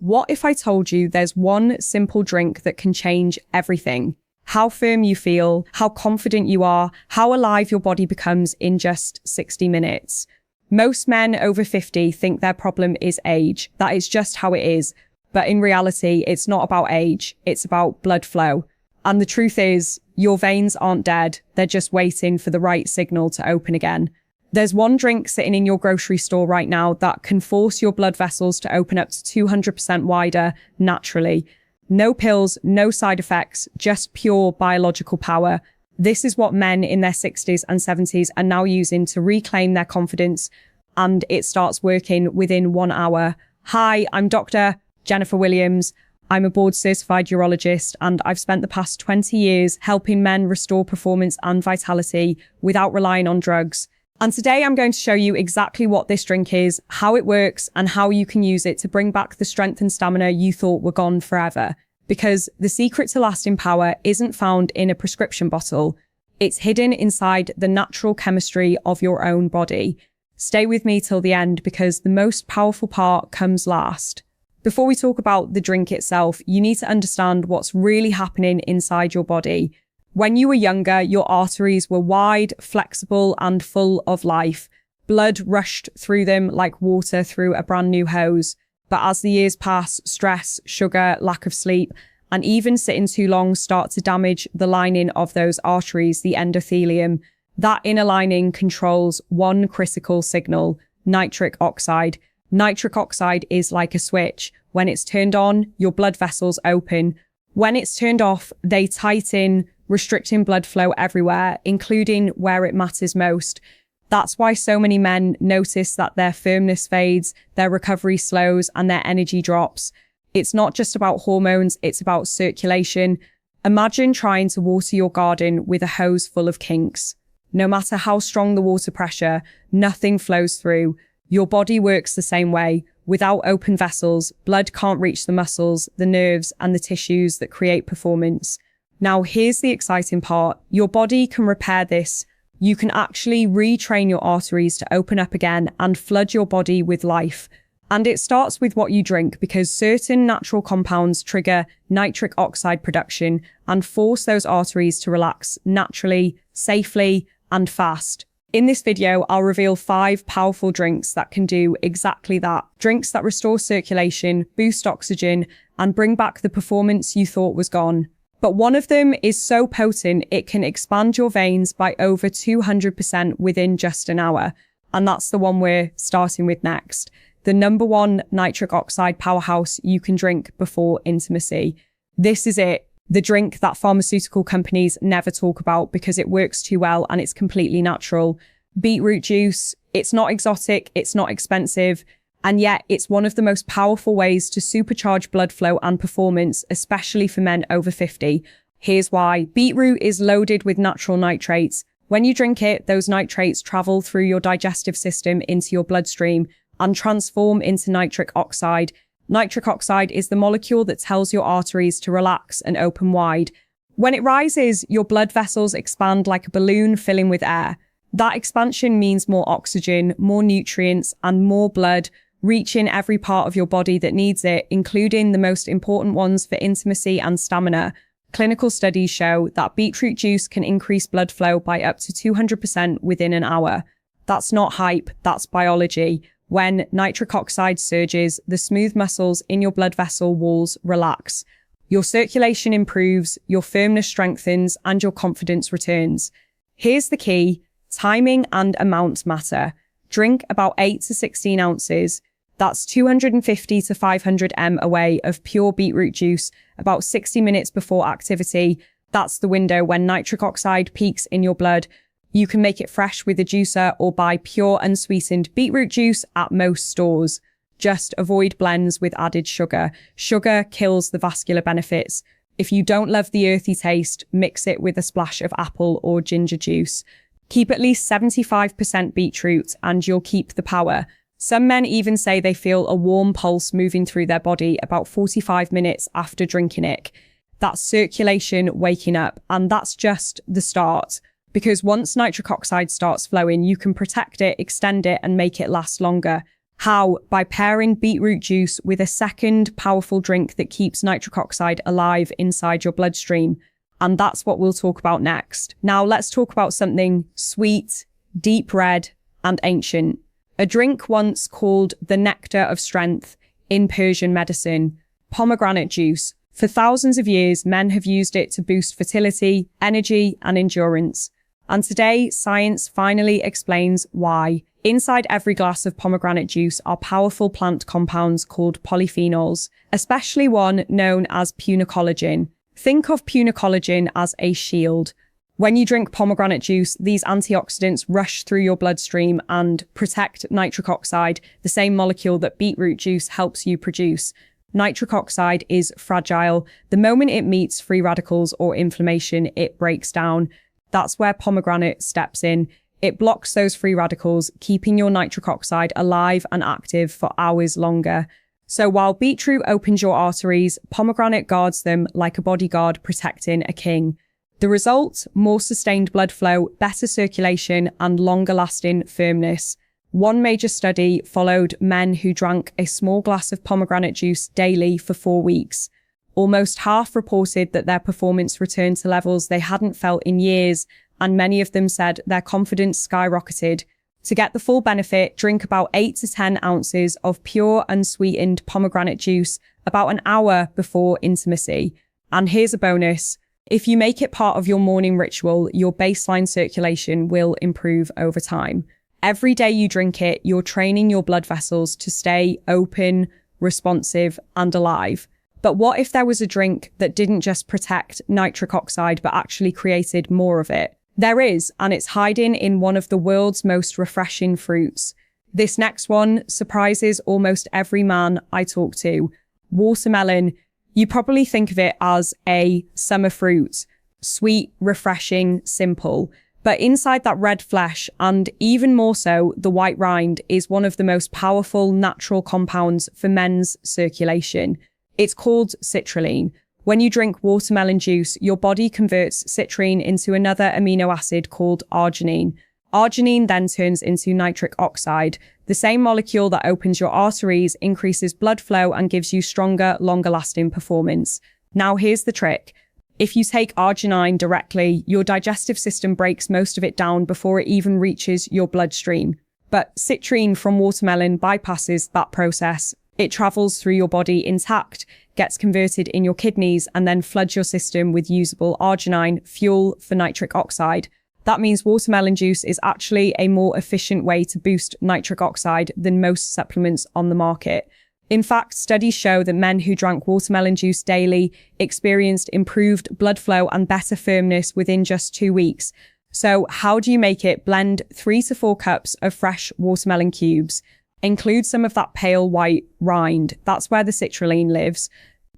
What if I told you there's one simple drink that can change everything? How firm you feel, how confident you are, how alive your body becomes in just 60 minutes. Most men over 50 think their problem is age. That is just how it is. But in reality, it's not about age. It's about blood flow. And the truth is, your veins aren't dead. They're just waiting for the right signal to open again. There's one drink sitting in your grocery store right now that can force your blood vessels to open up to 200% wider naturally. No pills, no side effects, just pure biological power. This is what men in their 60s and 70s are now using to reclaim their confidence, and it starts working within 1 hour. Hi, I'm Dr. Jennifer Williams. I'm a board-certified urologist, and I've spent the past 20 years helping men restore performance and vitality without relying on drugs. And today I'm going to show you exactly what this drink is, how it works, and how you can use it to bring back the strength and stamina you thought were gone forever. Because the secret to lasting power isn't found in a prescription bottle. It's hidden inside the natural chemistry of your own body. Stay with me till the end because the most powerful part comes last. Before we talk about the drink itself, you need to understand what's really happening inside your body. When you were younger, your arteries were wide, flexible, and full of life. Blood rushed through them like water through a brand new hose. But as the years pass, stress, sugar, lack of sleep, and even sitting too long start to damage the lining of those arteries, the endothelium. That inner lining controls one critical signal, nitric oxide. Nitric oxide is like a switch. When it's turned on, your blood vessels open. When it's turned off, they tighten, restricting blood flow everywhere, including where it matters most. That's why so many men notice that their firmness fades, their recovery slows, and their energy drops. It's not just about hormones, it's about circulation. Imagine trying to water your garden with a hose full of kinks. No matter how strong the water pressure, nothing flows through. Your body works the same way. Without open vessels, blood can't reach the muscles, the nerves, and the tissues that create performance. Now, here's the exciting part. Your body can repair this. You can actually retrain your arteries to open up again and flood your body with life. And it starts with what you drink because certain natural compounds trigger nitric oxide production and force those arteries to relax naturally, safely, and fast. In this video, I'll reveal 5 powerful drinks that can do exactly that. Drinks that restore circulation, boost oxygen, and bring back the performance you thought was gone. But one of them is so potent, it can expand your veins by over 200% within just an hour. And that's the one we're starting with next. The #1 nitric oxide powerhouse you can drink before intimacy. This is it. The drink that pharmaceutical companies never talk about because it works too well and it's completely natural. Beetroot juice. It's not exotic, it's not expensive, and yet it's one of the most powerful ways to supercharge blood flow and performance, especially for men over 50. Here's why. Beetroot is loaded with natural nitrates. When you drink it, those nitrates travel through your digestive system into your bloodstream and transform into nitric oxide. Nitric oxide is the molecule that tells your arteries to relax and open wide. When it rises, your blood vessels expand like a balloon filling with air. That expansion means more oxygen, more nutrients, and more blood reaching every part of your body that needs it, including the most important ones for intimacy and stamina. Clinical studies show that beetroot juice can increase blood flow by up to 200% within an hour. That's not hype, that's biology. When nitric oxide surges, the smooth muscles in your blood vessel walls relax. Your circulation improves, your firmness strengthens, and your confidence returns. Here's the key. Timing and amount matter. Drink about 8 to 16 ounces. That's 250 to 500 ml away of pure beetroot juice about 60 minutes before activity. That's the window when nitric oxide peaks in your blood. You can make it fresh with a juicer or buy pure unsweetened beetroot juice at most stores. Just avoid blends with added sugar. Sugar kills the vascular benefits. If you don't love the earthy taste, mix it with a splash of apple or ginger juice. Keep at least 75% beetroot and you'll keep the power. Some men even say they feel a warm pulse moving through their body about 45 minutes after drinking it. That's circulation waking up, and that's just the start. Because once nitric oxide starts flowing, you can protect it, extend it, and make it last longer. How? By pairing beetroot juice with a second powerful drink that keeps nitric oxide alive inside your bloodstream. And that's what we'll talk about next. Now let's talk about something sweet, deep red, and ancient. A drink once called the nectar of strength in Persian medicine, pomegranate juice. For thousands of years, men have used it to boost fertility, energy, and endurance. And today, science finally explains why. Inside every glass of pomegranate juice are powerful plant compounds called polyphenols, especially one known as punocollagen. Think of punocollagen as a shield. When you drink pomegranate juice, these antioxidants rush through your bloodstream and protect nitric oxide, the same molecule that beetroot juice helps you produce. Nitric oxide is fragile. The moment it meets free radicals or inflammation, it breaks down. That's where pomegranate steps in. It blocks those free radicals, keeping your nitric oxide alive and active for hours longer. So while beetroot opens your arteries, pomegranate guards them like a bodyguard protecting a king. The result? More sustained blood flow, better circulation, and longer-lasting firmness. One major study followed men who drank a small glass of pomegranate juice daily for 4 weeks. Almost half reported that their performance returned to levels they hadn't felt in years, and many of them said their confidence skyrocketed. To get the full benefit, drink about 8 to 10 ounces of pure unsweetened pomegranate juice about an hour before intimacy. And here's a bonus. If you make it part of your morning ritual, your baseline circulation will improve over time. Every day you drink it, you're training your blood vessels to stay open, responsive, and alive. But what if there was a drink that didn't just protect nitric oxide, but actually created more of it? There is, and it's hiding in one of the world's most refreshing fruits. This next one surprises almost every man I talk to. Watermelon. You probably think of it as a summer fruit. Sweet, refreshing, simple. But inside that red flesh, and even more so, the white rind, is one of the most powerful natural compounds for men's circulation. It's called citrulline. When you drink watermelon juice, your body converts citrine into another amino acid called arginine. Arginine then turns into nitric oxide. The same molecule that opens your arteries, increases blood flow, and gives you stronger, longer-lasting performance. Now here's the trick. If you take arginine directly, your digestive system breaks most of it down before it even reaches your bloodstream. But citrine from watermelon bypasses that process. It travels through your body intact, gets converted in your kidneys, and then floods your system with usable arginine, fuel for nitric oxide. That means watermelon juice is actually a more efficient way to boost nitric oxide than most supplements on the market. In fact, studies show that men who drank watermelon juice daily experienced improved blood flow and better firmness within just 2 weeks. So how do you make it? Blend 3 to 4 cups of fresh watermelon cubes. Include some of that pale white rind. That's where the citrulline lives.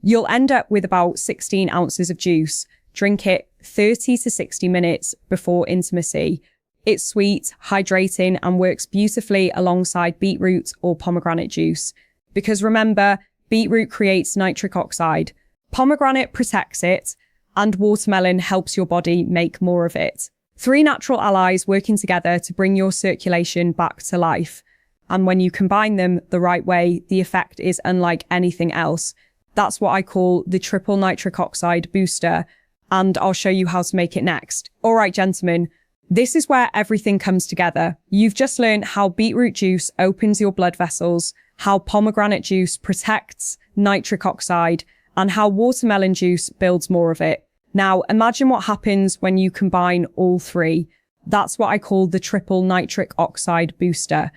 You'll end up with about 16 ounces of juice. Drink it 30 to 60 minutes before intimacy. It's sweet, hydrating, and works beautifully alongside beetroot or pomegranate juice. Because remember, beetroot creates nitric oxide, pomegranate protects it, and watermelon helps your body make more of it. 3 natural allies working together to bring your circulation back to life. And when you combine them the right way, the effect is unlike anything else. That's what I call the triple nitric oxide booster. And I'll show you how to make it next. All right, gentlemen, this is where everything comes together. You've just learned how beetroot juice opens your blood vessels, how pomegranate juice protects nitric oxide, and how watermelon juice builds more of it. Now, imagine what happens when you combine all 3. That's what I call the triple nitric oxide booster.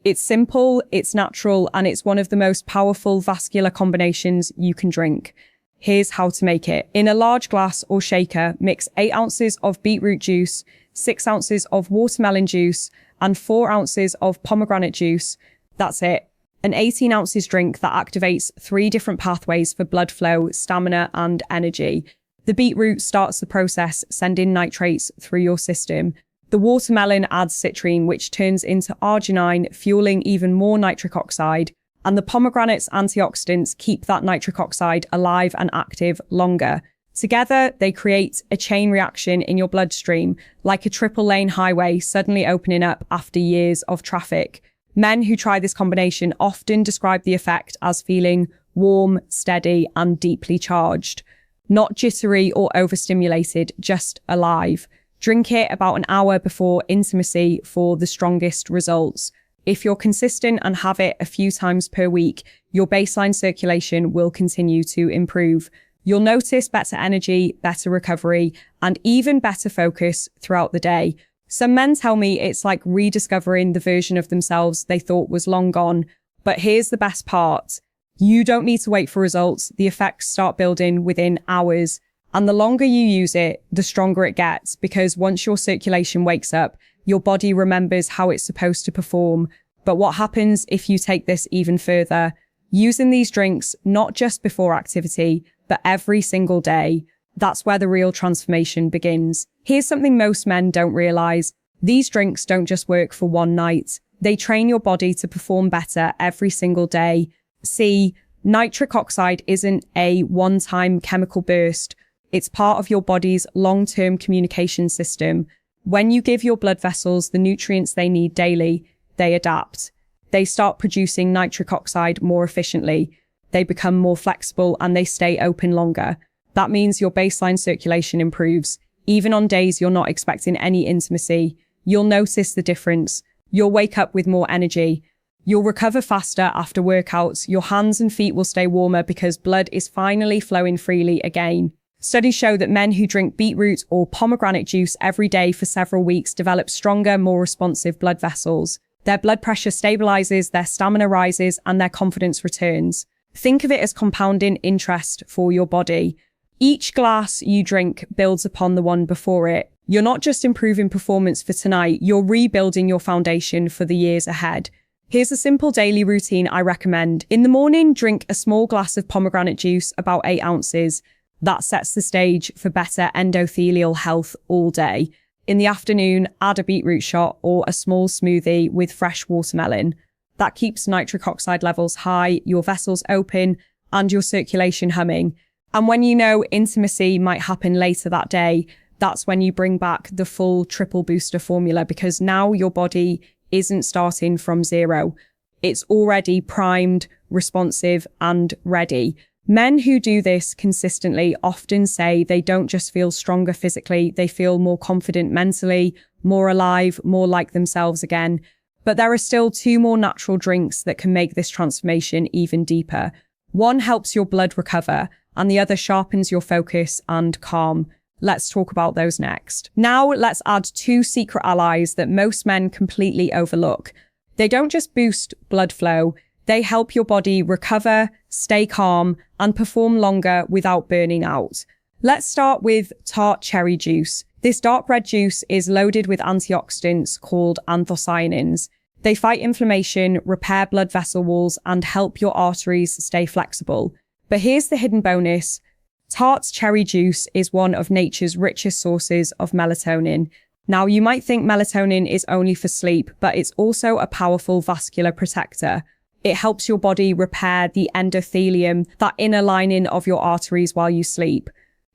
It's simple, it's natural, and it's one of the most powerful vascular combinations you can drink. Here's how to make it. In a large glass or shaker, mix 8 ounces of beetroot juice, 6 ounces of watermelon juice, and 4 ounces of pomegranate juice. That's it. An 18 ounces drink that activates 3 different pathways for blood flow, stamina, and energy. The beetroot starts the process, sending nitrates through your system. The watermelon adds citrine, which turns into arginine, fueling even more nitric oxide. And the pomegranate's antioxidants keep that nitric oxide alive and active longer. Together, they create a chain reaction in your bloodstream, like a triple lane highway suddenly opening up after years of traffic. Men who try this combination often describe the effect as feeling warm, steady, and deeply charged. Not jittery or overstimulated, just alive. Drink it about an hour before intimacy for the strongest results. If you're consistent and have it a few times per week, your baseline circulation will continue to improve. You'll notice better energy, better recovery, and even better focus throughout the day. Some men tell me it's like rediscovering the version of themselves they thought was long gone. But here's the best part. You don't need to wait for results. The effects start building within hours. And the longer you use it, the stronger it gets, because once your circulation wakes up, your body remembers how it's supposed to perform. But what happens if you take this even further? Using these drinks, not just before activity, but every single day. That's where the real transformation begins. Here's something most men don't realize. These drinks don't just work for one night. They train your body to perform better every single day. See, nitric oxide isn't a one-time chemical burst. It's part of your body's long-term communication system. When you give your blood vessels the nutrients they need daily, they adapt. They start producing nitric oxide more efficiently. They become more flexible and they stay open longer. That means your baseline circulation improves. Even on days you're not expecting any intimacy, you'll notice the difference. You'll wake up with more energy. You'll recover faster after workouts. Your hands and feet will stay warmer because blood is finally flowing freely again. Studies show that men who drink beetroot or pomegranate juice every day for several weeks develop stronger, more responsive blood vessels. Their blood pressure stabilizes, their stamina rises, and their confidence returns. Think of it as compounding interest for your body. Each glass you drink builds upon the one before it. You're not just improving performance for tonight, you're rebuilding your foundation for the years ahead. Here's a simple daily routine I recommend. In the morning, drink a small glass of pomegranate juice, about 8 ounces. That sets the stage for better endothelial health all day. In the afternoon, add a beetroot shot or a small smoothie with fresh watermelon. That keeps nitric oxide levels high, your vessels open, and your circulation humming. And when you know intimacy might happen later that day, that's when you bring back the full triple booster formula, because now your body isn't starting from zero. It's already primed, responsive, and ready. Men who do this consistently often say they don't just feel stronger physically, they feel more confident mentally, more alive, more like themselves again. But there are still 2 more natural drinks that can make this transformation even deeper. One helps your blood recover, and the other sharpens your focus and calm. Let's talk about those next. Now let's add 2 secret allies that most men completely overlook. They don't just boost blood flow, they help your body recover, stay calm, and perform longer without burning out. Let's start with tart cherry juice. This dark red juice is loaded with antioxidants called anthocyanins. They fight inflammation, repair blood vessel walls, and help your arteries stay flexible. But here's the hidden bonus. Tart cherry juice is one of nature's richest sources of melatonin. Now, you might think melatonin is only for sleep, but it's also a powerful vascular protector. It helps your body repair the endothelium, that inner lining of your arteries while you sleep.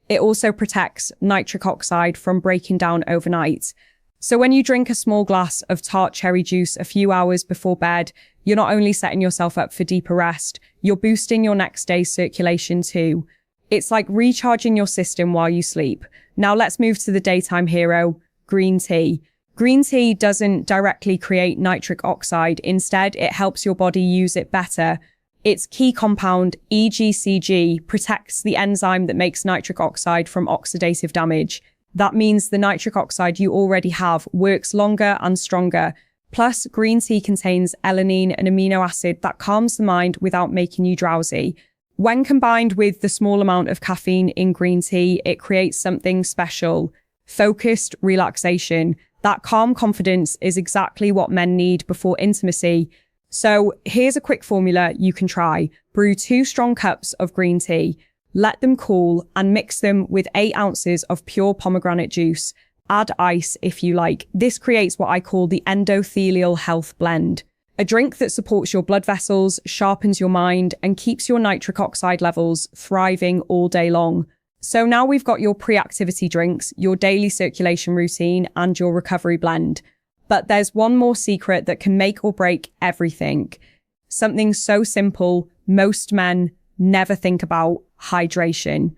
It also protects nitric oxide from breaking down overnight. So when you drink a small glass of tart cherry juice a few hours before bed, you're not only setting yourself up for deeper rest, you're boosting your next day's circulation too. It's like recharging your system while you sleep. Now let's move to the daytime hero, green tea. Green tea doesn't directly create nitric oxide. Instead, it helps your body use it better. Its key compound, EGCG, protects the enzyme that makes nitric oxide from oxidative damage. That means the nitric oxide you already have works longer and stronger. Plus, green tea contains alanine, an amino acid that calms the mind without making you drowsy. When combined with the small amount of caffeine in green tea, it creates something special. Focused relaxation. That calm confidence is exactly what men need before intimacy. So here's a quick formula you can try. Brew 2 strong cups of green tea. Let them cool and mix them with 8 ounces of pure pomegranate juice. Add ice if you like. This creates what I call the endothelial health blend. A drink that supports your blood vessels, sharpens your mind, and keeps your nitric oxide levels thriving all day long. So now we've got your pre-activity drinks, your daily circulation routine, and your recovery blend. But there's one more secret that can make or break everything. Something so simple, most men never think about: hydration.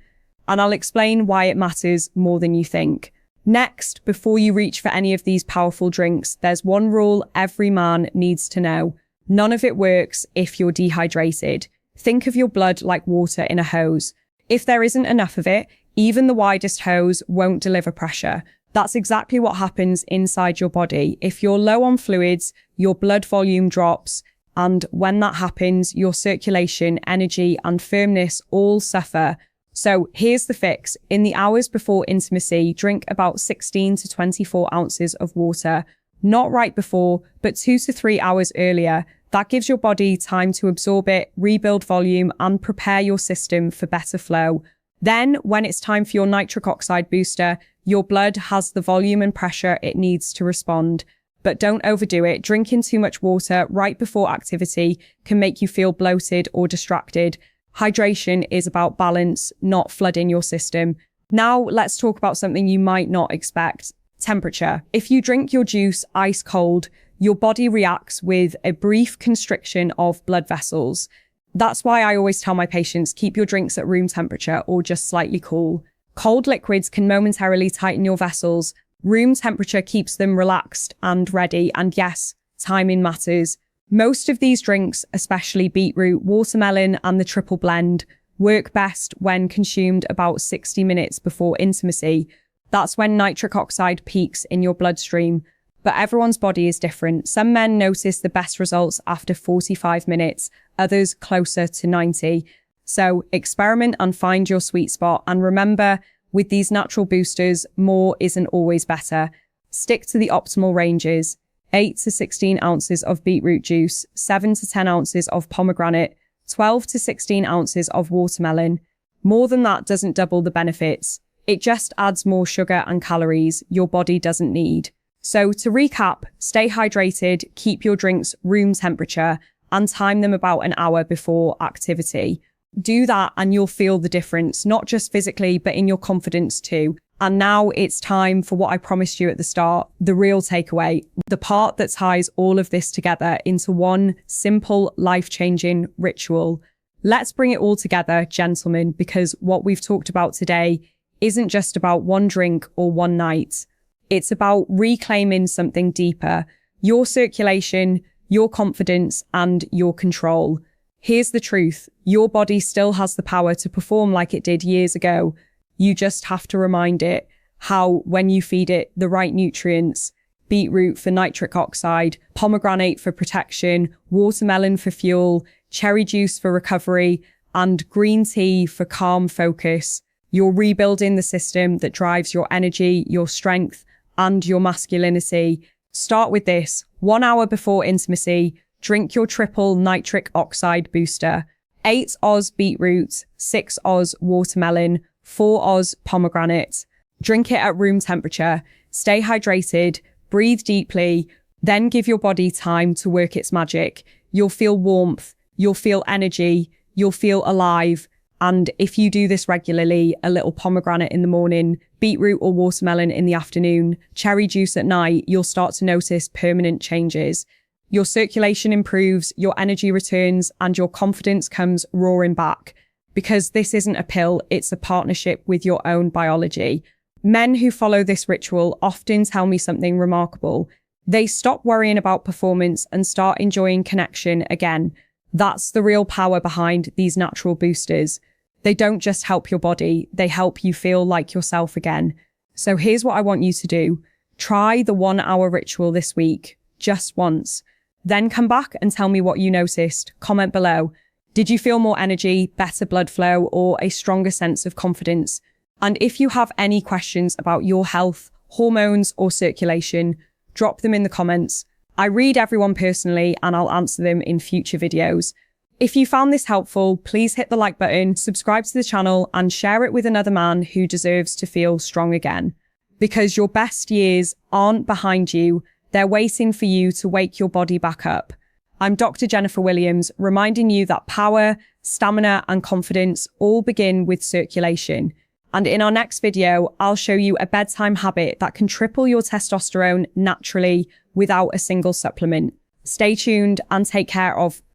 And I'll explain why it matters more than you think. Next, before you reach for any of these powerful drinks, there's one rule every man needs to know. None of it works if you're dehydrated. Think of your blood like water in a hose. If there isn't enough of it, even the widest hose won't deliver pressure. That's exactly what happens inside your body. If you're low on fluids, your blood volume drops, and when that happens, your circulation, energy, and firmness all suffer. So here's the fix. In the hours before intimacy, drink about 16 to 24 ounces of water. Not right before, but 2 to 3 hours earlier. That gives your body time to absorb it, rebuild volume, and prepare your system for better flow. Then, when it's time for your nitric oxide booster, your blood has the volume and pressure it needs to respond. But don't overdo it. Drinking too much water right before activity can make you feel bloated or distracted. Hydration is about balance, not flooding your system. Now, let's talk about something you might not expect: temperature. If you drink your juice ice cold, your body reacts with a brief constriction of blood vessels. That's why I always tell my patients, keep your drinks at room temperature or just slightly cool. Cold liquids can momentarily tighten your vessels. Room temperature keeps them relaxed and ready. And yes, timing matters. Most of these drinks, especially beetroot, watermelon, and the triple blend, work best when consumed about 60 minutes before intimacy. That's when nitric oxide peaks in your bloodstream. But everyone's body is different. Some men notice the best results after 45 minutes, others closer to 90. So experiment and find your sweet spot. And remember, with these natural boosters, more isn't always better. Stick to the optimal ranges: 8 to 16 ounces of beetroot juice, 7 to 10 ounces of pomegranate, 12 to 16 ounces of watermelon. More than that doesn't double the benefits. It just adds more sugar and calories your body doesn't need. So to recap, stay hydrated, keep your drinks room temperature, and time them about an hour before activity. Do that and you'll feel the difference, not just physically, but in your confidence too. And now it's time for what I promised you at the start, the real takeaway, the part that ties all of this together into one simple, life-changing ritual. Let's bring it all together, gentlemen, because what we've talked about today isn't just about one drink or one night. It's about reclaiming something deeper: your circulation, your confidence, and your control. Here's the truth. Your body still has the power to perform like it did years ago. You just have to remind it how, when you feed it the right nutrients: beetroot for nitric oxide, pomegranate for protection, watermelon for fuel, cherry juice for recovery, and green tea for calm focus, you're rebuilding the system that drives your energy, your strength, and your masculinity. Start with this. 1 hour before intimacy, drink your triple nitric oxide booster: 8 Oz beetroot, 6 Oz watermelon, 4 Oz pomegranate. Drink it at room temperature. Stay hydrated, breathe deeply, then give your body time to work its magic. You'll feel warmth, you'll feel energy, you'll feel alive. And if you do this regularly, a little pomegranate in the morning, beetroot or watermelon in the afternoon, cherry juice at night, you'll start to notice permanent changes. Your circulation improves, your energy returns, and your confidence comes roaring back. Because this isn't a pill, it's a partnership with your own biology. Men who follow this ritual often tell me something remarkable. They stop worrying about performance and start enjoying connection again. That's the real power behind these natural boosters. They don't just help your body, they help you feel like yourself again. So here's what I want you to do. Try the 1 hour ritual this week, just once. Then come back and tell me what you noticed. Comment below. Did you feel more energy, better blood flow, or a stronger sense of confidence? And if you have any questions about your health, hormones, or circulation, drop them in the comments. I read everyone personally and I'll answer them in future videos. If you found this helpful, please hit the like button, subscribe to the channel, and share it with another man who deserves to feel strong again. Because your best years aren't behind you, they're waiting for you to wake your body back up. I'm Dr. Jennifer Williams, reminding you that power, stamina, and confidence all begin with circulation. And in our next video, I'll show you a bedtime habit that can triple your testosterone naturally without a single supplement. Stay tuned and take care of